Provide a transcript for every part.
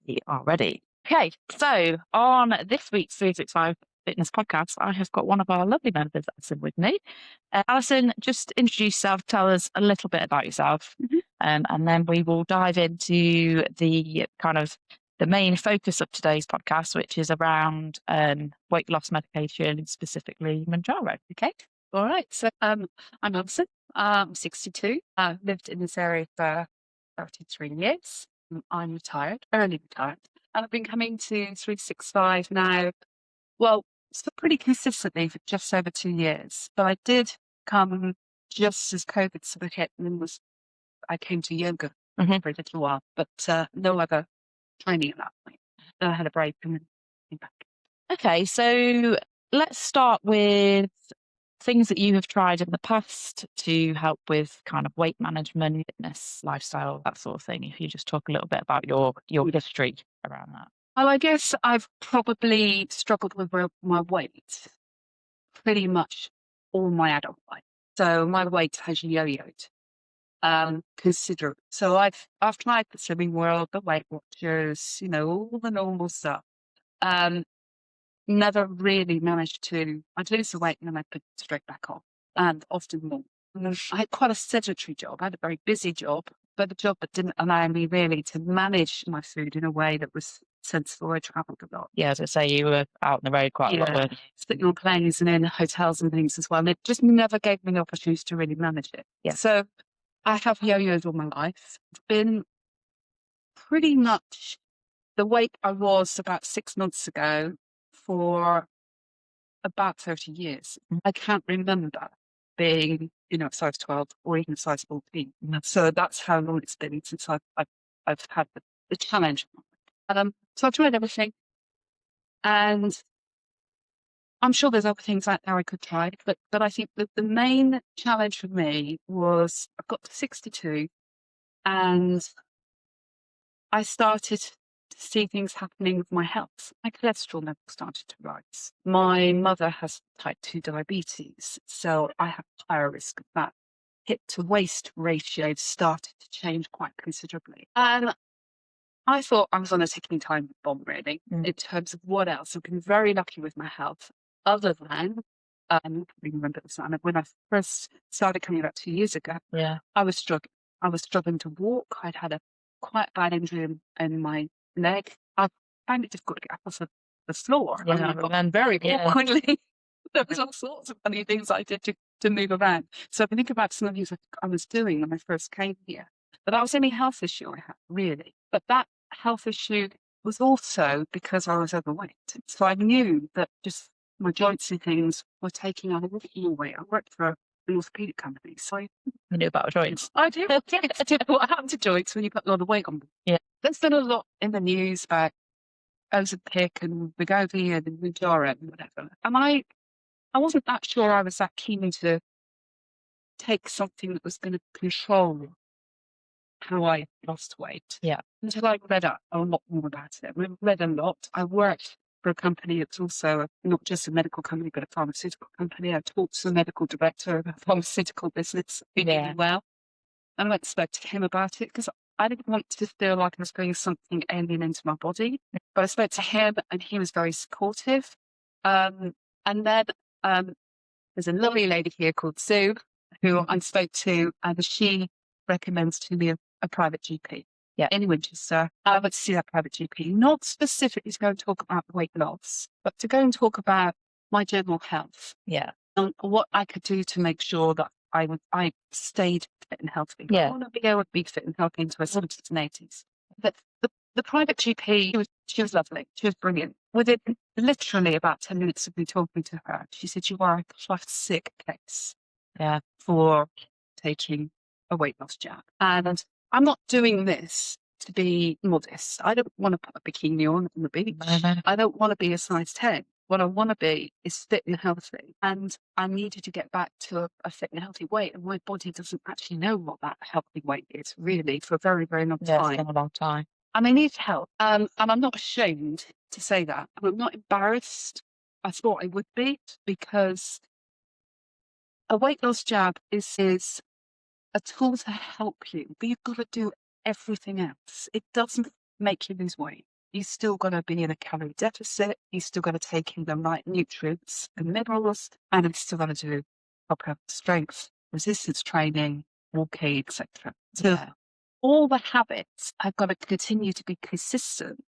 We are ready. Okay, so on this week's 365 Fitness podcast, I have got one of our lovely members, Alison, with me. Alison, just introduce yourself, tell us a little bit about yourself, and then we will dive into the kind of the main focus of today's podcast, which is around weight loss medication, specifically Manjaro. Okay? All right. So I'm Alison. I'm 62. I've lived in this area for 33 years. I'm retired, early retired. And I've been coming to 365 now, well, so pretty consistently for just over 2 years. But I did come just as COVID sort of hit, and then I came to yoga for a little while, but no other training at that point. Then I had a break and then came back. Okay, so let's start with things that you have tried in the past to help with kind of weight management, fitness, lifestyle, that sort of thing. If you just talk a little bit about your history around that. Well, I guess I've probably struggled with my weight pretty much all my adult life. So my weight has yo-yoed considerably. So I've tried the Slimming World, the Weight Watchers, all the normal stuff. Never really managed to. I'd lose the weight and then I'd put it straight back on, and often more. I had quite a sedentary job. I had a very busy job, but a job that didn't allow me really to manage my food in a way that was sensible. I travelled a lot. Yeah, as I say, you were out on the road quite a lot. Weren't you? Sitting on planes and in hotels and things as well. And it just never gave me the opportunity to really manage it. Yeah. So I have yo-yoed all my life. It's been pretty much the weight I was about 6 months ago for about 30 years. I can't remember being, size 12 or even size 14. So that's how long it's been since I've had the challenge. So I've tried everything, and I'm sure there's other things out there I could try, but I think that the main challenge for me was I've got to 62 and I started to see things happening with my health. My cholesterol level started to rise. My mother has type 2 diabetes, so I have a higher risk of that. Hip to waist ratio started to change quite considerably. And I thought I was on a ticking time bomb, really, in terms of what else. I've been very lucky with my health, other than, I remember this, when I first started coming about 2 years ago, I was struggling. I was struggling to walk. I'd had a quite bad injury in my leg. I found it difficult to get up off the floor. Yeah, I got very awkwardly. There was all sorts of funny things I did to move around. So I can think about some of the things I was doing when I first came here. But that was the only health issue I had, really. But that health issue was also because I was overweight. So I knew that just my joints and things were taking on a lot more weight. I worked for an orthopedic company, so I knew about joints. I do. I do know what happened to joints when you put a lot of weight on them. Yeah. There's been a lot in the news about Ozempic and Wegovy and Manjaro and whatever. And I wasn't that sure I was that keen to take something that was going to control how I lost weight. Yeah. Until I read a lot more about it. I read a lot. I worked for a company that's also not just a medical company, but a pharmaceutical company. I talked to the medical director of a pharmaceutical business who knew me well. And I went and spoke to him about it because I didn't want to feel like I was bringing something alien into my body. But I spoke to him and he was very supportive. And then there's a lovely lady here called Sue who I spoke to, and she recommends to me a private GP. Yeah. In Winchester. I went to see that private GP, not specifically to go and talk about weight loss, but to go and talk about my general health. Yeah. And what I could do to make sure that I stayed fit and healthy. Yeah. I want to be able to be fit and healthy into my 70s and 80s. But the private GP, she was lovely. She was brilliant. Within literally about 10 minutes of me talking to her, she said, "You are a classic case for taking a weight loss jab." And I'm not doing this to be modest. I don't want to put a bikini on the beach. I don't want to be a size 10. What I want to be is fit and healthy. And I needed to get back to a fit and healthy weight. And my body doesn't actually know what that healthy weight is, really, for a very, very long time. It's been a long time. And I need help. And I'm not ashamed to say that. I'm not embarrassed. I thought I would be, because a weight loss jab is a tool to help you, but you've got to do everything else. It doesn't make you lose weight. you're still going to be in a calorie deficit. You're still going to take in the right nutrients and minerals, and it's still going to do proper strength, resistance training, walking, etc. So Yeah. all the habits have got to continue to be consistent.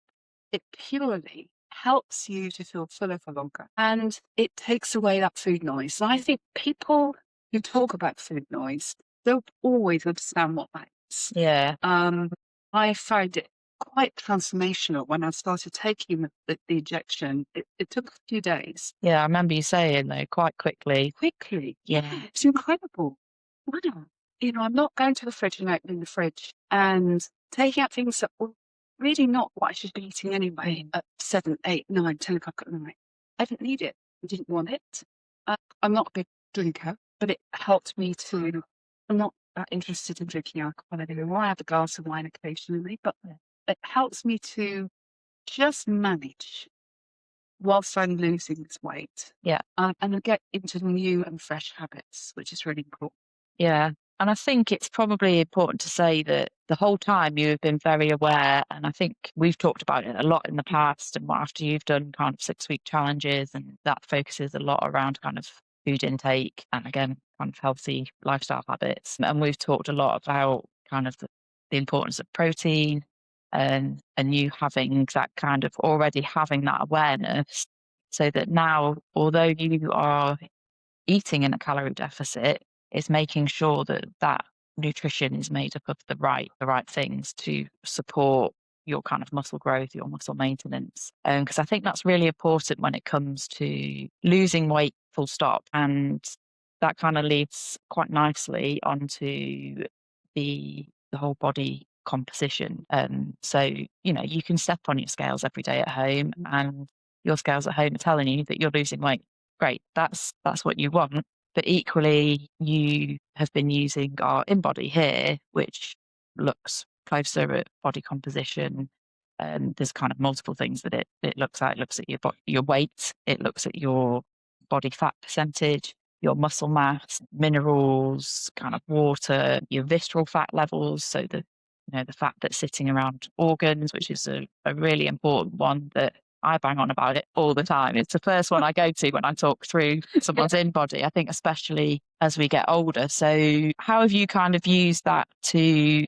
It purely helps you to feel fuller for longer, and it takes away that food noise. And I think people who talk about food noise don't always understand what that is. Yeah. I found it quite transformational when I started taking the injection. It took a few days. Yeah. I remember you saying though, quite quickly. Quickly. Yeah. It's incredible. Wow. I'm not going to the fridge and opening the fridge and taking out things that were really not what I should be eating anyway at 7, 8, 9, 10 o'clock at night. I didn't need it. I didn't want it. I'm not a big drinker, but it helped me to. I'm not that interested in drinking alcohol anymore. I have a glass of wine occasionally, but it helps me to just manage whilst I'm losing this weight. Yeah. And I get into new and fresh habits, which is really important. Yeah. And I think it's probably important to say that the whole time you have been very aware. And I think we've talked about it a lot in the past. And after you've done kind of 6-week challenges, and that focuses a lot around kind of food intake and again, kind of healthy lifestyle habits. And we've talked a lot about kind of the importance of protein and you having that kind of already having that awareness so that now, although you are eating in a calorie deficit, is making sure that that nutrition is made up of the right things to support your kind of muscle growth, your muscle maintenance. Because I think that's really important when it comes to losing weight, full stop. And that kind of leads quite nicely onto the whole body composition. So, you can step on your scales every day at home and your scales at home are telling you that you're losing weight. Great. That's what you want. But equally, you have been using our InBody here, which looks closer at body composition. There's kind of multiple things that it looks at. It looks at your weight. It looks at your body fat percentage, your muscle mass, minerals, kind of water, your visceral fat levels. So the fat that's sitting around organs, which is a really important one that I bang on about it all the time. It's the first one I go to when I talk through someone's InBody, I think, especially as we get older. So how have you kind of used that to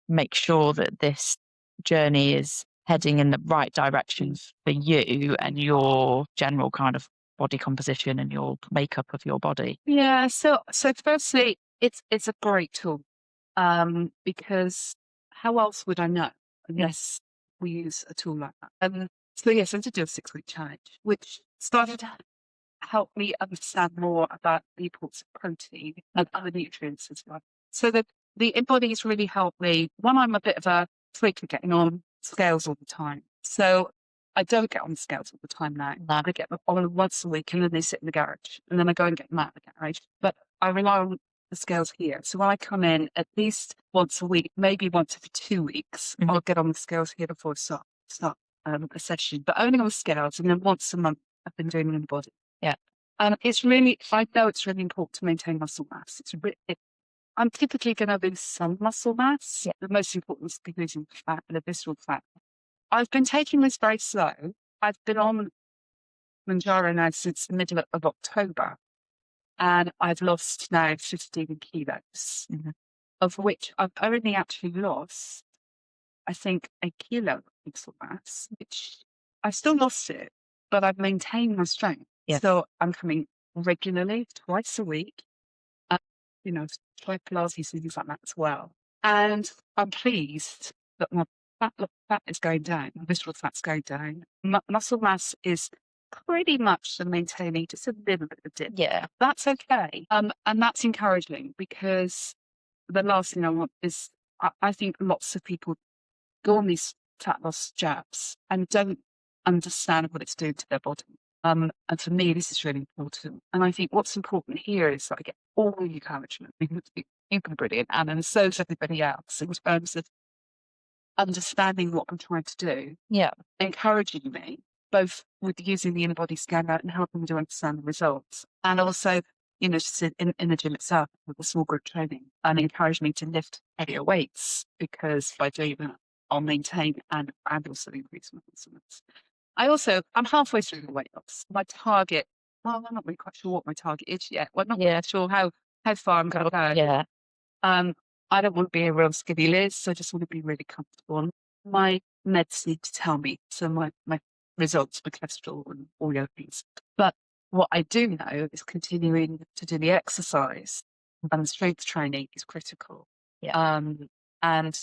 make sure that this journey is heading in the right direction for you and your general kind of body composition and your makeup of your body? Yeah. So firstly, it's a great tool because how else would I know unless we use a tool like that? So yes, I did do a 6-week challenge, which started to help me understand more about the importance of protein and other nutrients as well. So the InBody has really helped me. One, I'm a bit of a freak of getting on scales all the time. So I don't get on the scales all the time now. No. I get them on once a week and then they sit in the garage and then I go and get them out of the garage. But I rely on the scales here. So when I come in at least once a week, maybe once every 2 weeks, I'll get on the scales here before I start a session, but only on the scales. And then once a month, I've been doing an InBody. Yeah. It's really, I know it's really important to maintain muscle mass. I'm typically going to lose some muscle mass. Yeah. The most important is losing fat and the visceral fat. I've been taking this very slow. I've been on Manjaro now since the middle of October, and I've lost now 15 kilos, of which I've only actually lost, I think, 1 kilo of muscle mass, which I've still lost it, but I've maintained my strength. Yeah. So I'm coming regularly, twice a week, try Pilates and things like that as well. And I'm pleased that my fat is going down, my visceral fat's going down. Muscle mass is pretty much maintaining just a little bit of dip. Yeah. That's okay. And that's encouraging because the last thing I want is, I think lots of people go on these fat loss jabs and don't understand what it's doing to their body. And for me, this is really important. And I think what's important here is that I get all the encouragement. You've been brilliant, Anna, and so has everybody else in terms of understanding what I'm trying to do. Yeah. Encouraging me, both with using the InBody scanner and helping me to understand the results. And also, just in the gym itself with the small group training and encourage me to lift heavier weights because by doing that, I'll maintain and also increase my muscle mass. I'm halfway through the weight loss. My target, well, I'm not really quite sure what my target is yet. Well, I'm not quite sure how far I'm going to go. Yeah. I don't want to be a real skinny Liz, so I just want to be really comfortable. My meds need to tell me, so my results, my cholesterol and all the other things. But what I do know is continuing to do the exercise and the strength training is critical. Yeah. And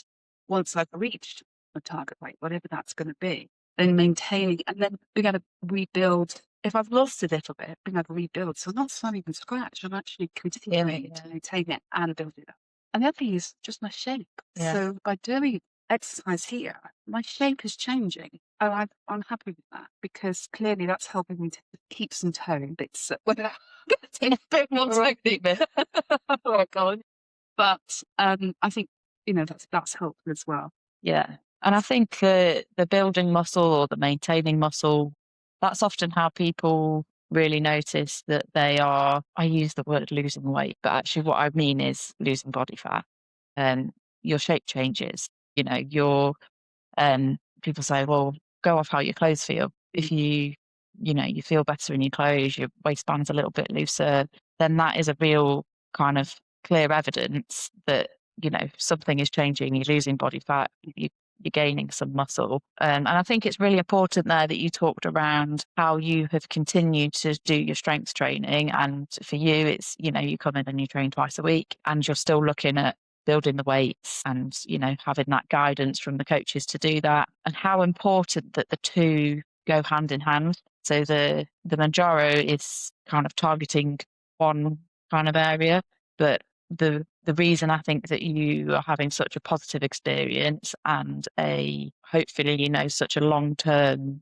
once I've reached my target weight, whatever that's going to be, then maintaining and then being able to rebuild. If I've lost a little bit, being able to rebuild. So I'm not starting from scratch. I'm actually continuing to maintain it and build it up. And the other thing is just my shape. Yeah. So by doing exercise here, my shape is changing. And I'm happy with that because clearly that's helping me to keep some tone bits. Whether I'm going to take a bit more oh God. But I think, that's helpful as well. Yeah. And I think the building muscle or the maintaining muscle, that's often how people really notice that they are, I use the word losing weight, but actually what I mean is losing body fat. Your shape changes. People say, well, go off how your clothes feel. If you feel better in your clothes, your waistband's a little bit looser, then that is a real kind of clear evidence that, something is changing. You're losing body fat, you're gaining some muscle. And I think it's really important there that you talked around how you have continued to do your strength training. And for you, it's, you come in and you train twice a week and you're still looking at building the weights and, having that guidance from the coaches to do that, and how important that the two go hand in hand. So the Manjaro is kind of targeting one kind of area, but the reason I think that you are having such a positive experience and hopefully, such a long-term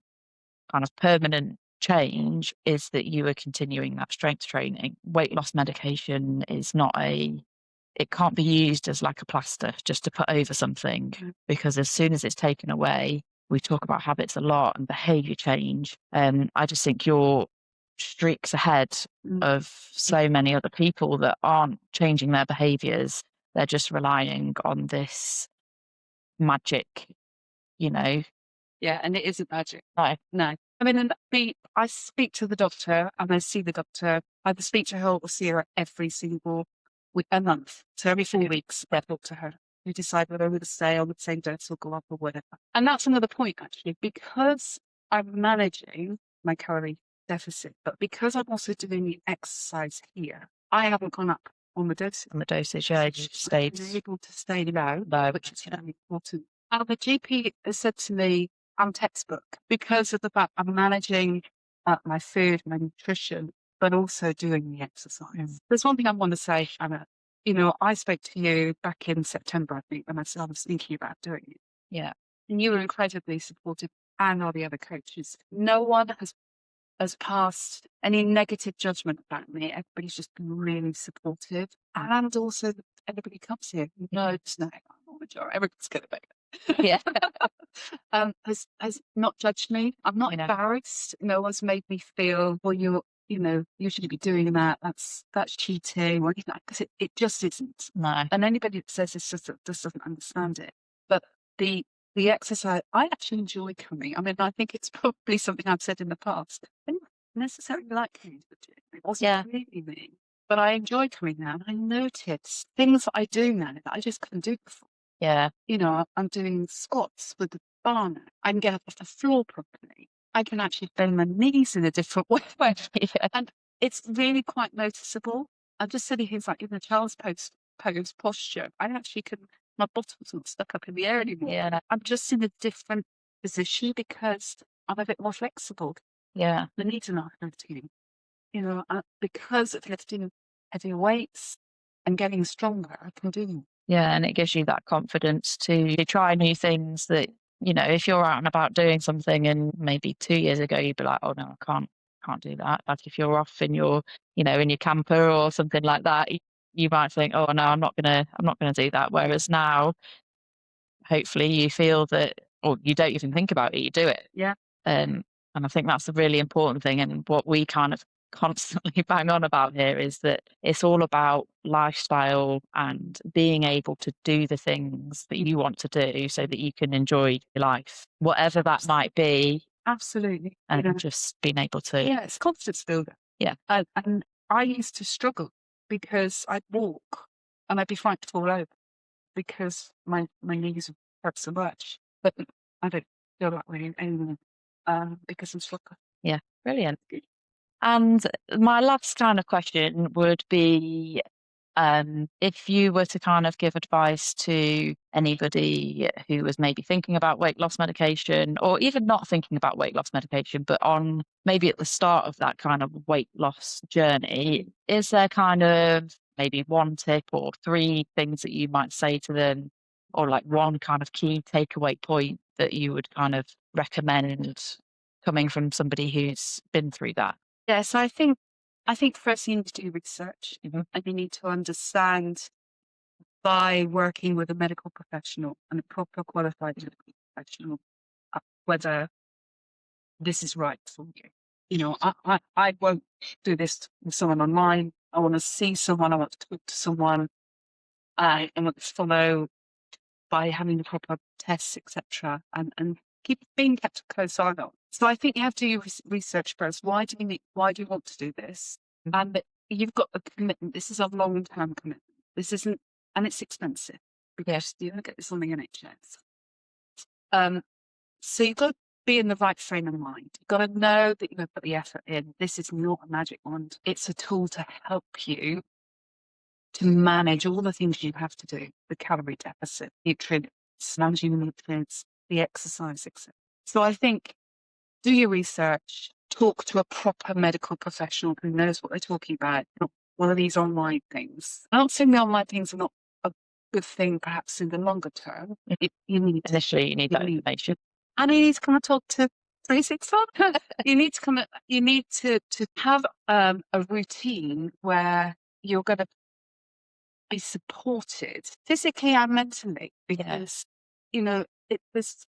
kind of permanent change is that you are continuing that strength training. Weight loss medication is not it can't be used as like a plaster just to put over something, because as soon as it's taken away, we talk about habits a lot and behavior change. I just think you're streaks ahead of so many other people that aren't changing their behaviors. They're just relying on this magic, Yeah, and it isn't magic. No. No. I mean, I speak to the doctor and I see the doctor. I either speak to her or see her every single week, a month. So every 4 weeks, I talk to her. We decide whether we're going to stay on the same dose or go up or whatever. And that's another point, actually, because I'm managing my calorie deficit, but because I'm also doing the exercise here, I haven't gone up on the dosage. On the dosage, yeah, it just stayed able to stay low, which is really important. And the GP has said to me, I'm textbook because of the fact I'm managing my food, my nutrition, but also doing the exercise. There's one thing I want to say, Anna. I spoke to you back in September, I think, when I was thinking about doing it. Yeah. And you were incredibly supportive, and all the other coaches. No one has passed any negative judgment about me. Everybody's just been really supportive. And also, everybody comes here who knows now, everyone's going to be. Yeah. Has not judged me. I'm not embarrassed. No one's made me feel, well, you shouldn't be doing that. That's cheating or anything, because it just isn't. No. And anybody that says this just doesn't understand it. But the exercise, I actually enjoy coming. I mean, I think it's probably something I've said in the past. I didn't necessarily like coming to the gym. It wasn't really me. But I enjoy coming now, and I notice things that I do now that I just couldn't do before. Yeah. I'm doing squats with the bar now. I can get up off the floor properly. I can actually bend my knees in a different way. And it's really quite noticeable. I'm just sitting here like in a child's pose posture. I actually can, my bottom's not stuck up in the air anymore. Yeah. I'm just in a different position because I'm a bit more flexible. Yeah. The knees are not hurting. Because of lifting heavier weights and getting stronger, I can do more. Yeah, and it gives you that confidence to try new things that, if you're out and about doing something and maybe 2 years ago you'd be like, oh no, I can't do that. Like if you're off in your, in your camper or something like that, you might think, oh no, I'm not gonna do that. Whereas now, hopefully you feel that, or you don't even think about it, you do it. Yeah. And I think that's a really important thing. And what we kind of constantly bang on about here is that it's all about lifestyle and being able to do the things that you want to do so that you can enjoy your life, whatever that might be, Absolutely. and just being able to. Yeah, it's confidence builder. Yeah. And I used to struggle because I'd walk and I'd be frightened to fall over because my knees hurt so much. But I don't feel that way anymore because I'm stronger. Yeah, brilliant. And my last kind of question would be, if you were to kind of give advice to anybody who was maybe thinking about weight loss medication, or even not thinking about weight loss medication, but on maybe at the start of that kind of weight loss journey, is there kind of maybe one tip or three things that you might say to them, or like one kind of key takeaway point that you would kind of recommend coming from somebody who's been through that? Yes, I think first you need to do research, and you need to understand by working with a medical professional and a proper qualified medical professional whether this is right for you. You know, I won't do this with someone online. I want to see someone. I want to talk to someone. I want to follow by having the proper tests, etc., and keep being kept a close eye on. So I think you have to do research first. Why do you want to do this? And you've got a commitment. This is a long-term commitment. This isn't, and it's expensive because you don't get this on the NHS. So you've got to be in the right frame of mind. You've got to know that you're going to put the effort in. This is not a magic wand. It's a tool to help you to manage all the things you have to do: the calorie deficit, nutrients, managing the nutrients, the exercise, etc. So I think do your research, talk to a proper medical professional who knows what they're talking about, not one of these online things. I'm not saying the online things are not a good thing, perhaps in the longer term. You need Initially, you need that information. and you need to come and talk to 365. You need to come. You need to have a routine where you're going to be supported physically and mentally, because you know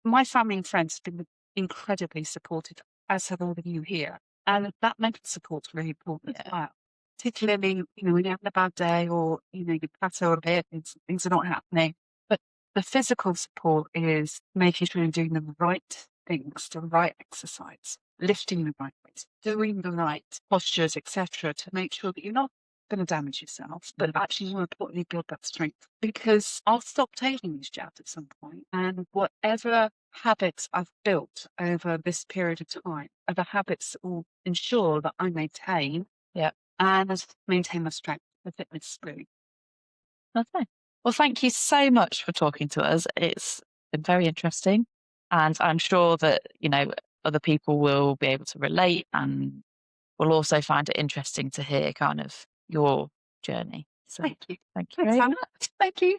my family and friends have been incredibly supportive, as have all of you here, and that mental support's really important as well. Particularly, when you're having a bad day or you plateau a bit and things are not happening. But the physical support is making sure you're doing the right things, the right exercise, lifting the right weights, doing the right postures, etc., to make sure that you're not going to damage yourself, but actually more importantly build that strength. Because I'll stop taking these jabs at some point, and whatever habits I've built over this period of time are the habits that will ensure that I maintain and maintain my strength, the fitness really. Okay. Well, thank you so much for talking to us. It's been very interesting, and I'm sure that other people will be able to relate and will also find it interesting to hear kind of your journey. So Thank you. thank you Thanks, very Hannah. much. Thank you.